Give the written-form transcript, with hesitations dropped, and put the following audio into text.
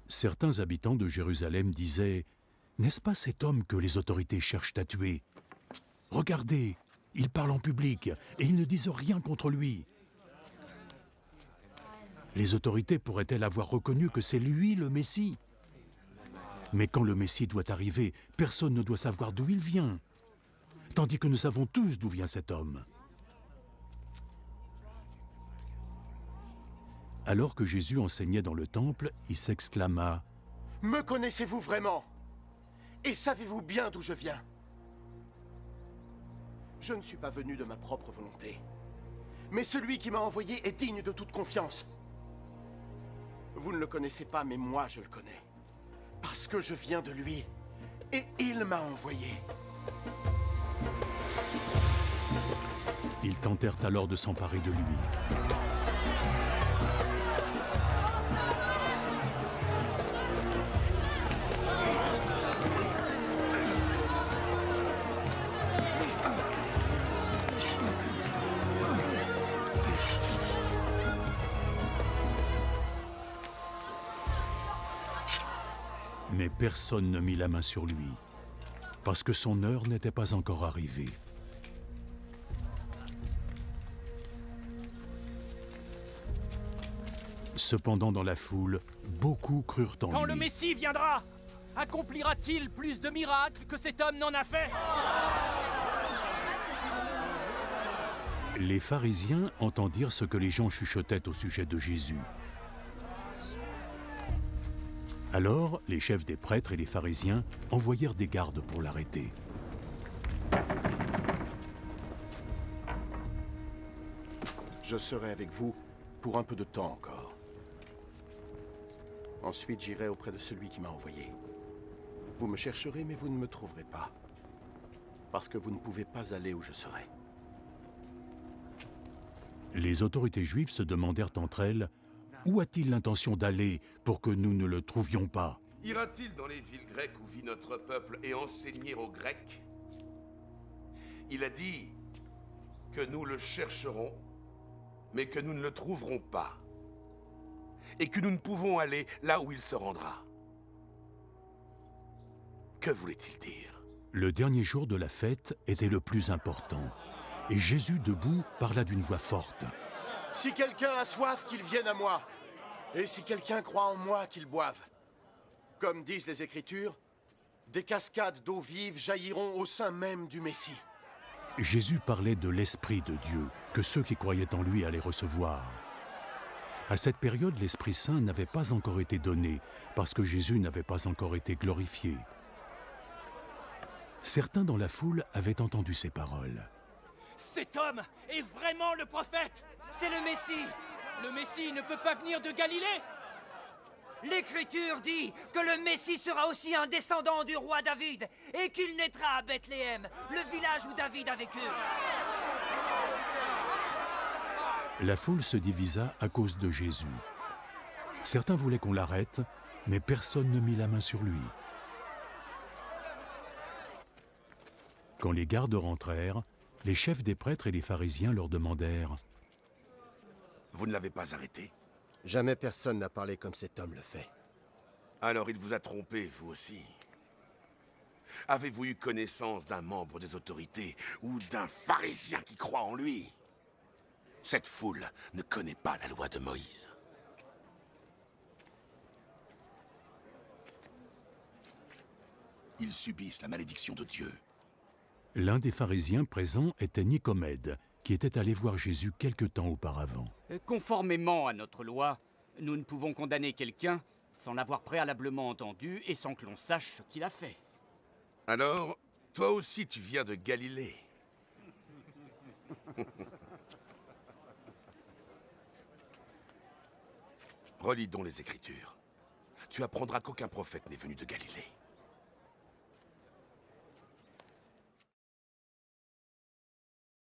Certains habitants de Jérusalem disaient « N'est-ce pas cet homme que les autorités cherchent à tuer? Regardez, il parle en public et ils ne disent rien contre lui. » Les autorités pourraient-elles avoir reconnu que c'est lui le Messie? Mais quand le Messie doit arriver, personne ne doit savoir d'où il vient, tandis que nous savons tous d'où vient cet homme. Alors que Jésus enseignait dans le temple, il s'exclama « Me connaissez-vous vraiment? Et savez-vous bien d'où je viens? Je ne suis pas venu de ma propre volonté, mais celui qui m'a envoyé est digne de toute confiance. Vous ne le connaissez pas, mais moi je le connais, parce que je viens de lui, et il m'a envoyé. » Ils tentèrent alors de s'emparer de lui. Mais personne ne mit la main sur lui, parce que son heure n'était pas encore arrivée. Cependant, dans la foule, beaucoup crurent en lui. Quand le Messie viendra, accomplira-t-il plus de miracles que cet homme n'en a fait? Les pharisiens entendirent ce que les gens chuchotaient au sujet de Jésus. Alors, les chefs des prêtres et les pharisiens envoyèrent des gardes pour l'arrêter. Je serai avec vous pour un peu de temps encore. Ensuite, j'irai auprès de celui qui m'a envoyé. Vous me chercherez, mais vous ne me trouverez pas, parce que vous ne pouvez pas aller où je serai. Les autorités juives se demandèrent entre elles « Où a-t-il l'intention d'aller pour que nous ne le trouvions pas ?» Ira-t-il dans les villes grecques où vit notre peuple et enseigner aux Grecs? Il a dit que nous le chercherons, mais que nous ne le trouverons pas, et que nous ne pouvons aller là où il se rendra. Que voulait-il dire? Le dernier jour de la fête était le plus important, et Jésus, debout, parla d'une voix forte. « Si quelqu'un a soif, qu'il vienne à moi, et si quelqu'un croit en moi, qu'il boive. Comme disent les Écritures, des cascades d'eau vive jailliront au sein même du Messie. » Jésus parlait de l'Esprit de Dieu, que ceux qui croyaient en lui allaient recevoir. À cette période, l'Esprit Saint n'avait pas encore été donné, parce que Jésus n'avait pas encore été glorifié. Certains dans la foule avaient entendu ces paroles. « Cet homme est vraiment le prophète! C'est le Messie! Le Messie ne peut pas venir de Galilée? L'Écriture dit que le Messie sera aussi un descendant du roi David et qu'il naîtra à Bethléem, le village où David a vécu. » La foule se divisa à cause de Jésus. Certains voulaient qu'on l'arrête, mais personne ne mit la main sur lui. Quand les gardes rentrèrent, les chefs des prêtres et les pharisiens leur demandèrent « Vous ne l'avez pas arrêté? » Jamais personne n'a parlé comme cet homme le fait. Alors il vous a trompé, vous aussi. Avez-vous eu connaissance d'un membre des autorités ou d'un pharisien qui croit en lui? Cette foule ne connaît pas la loi de Moïse. Ils subissent la malédiction de Dieu. L'un des pharisiens présents était Nicomède, qui était allé voir Jésus quelque temps auparavant. Conformément à notre loi, nous ne pouvons condamner quelqu'un sans l'avoir préalablement entendu et sans que l'on sache ce qu'il a fait. Alors, toi aussi tu viens de Galilée. Relis donc les Écritures. Tu apprendras qu'aucun prophète n'est venu de Galilée.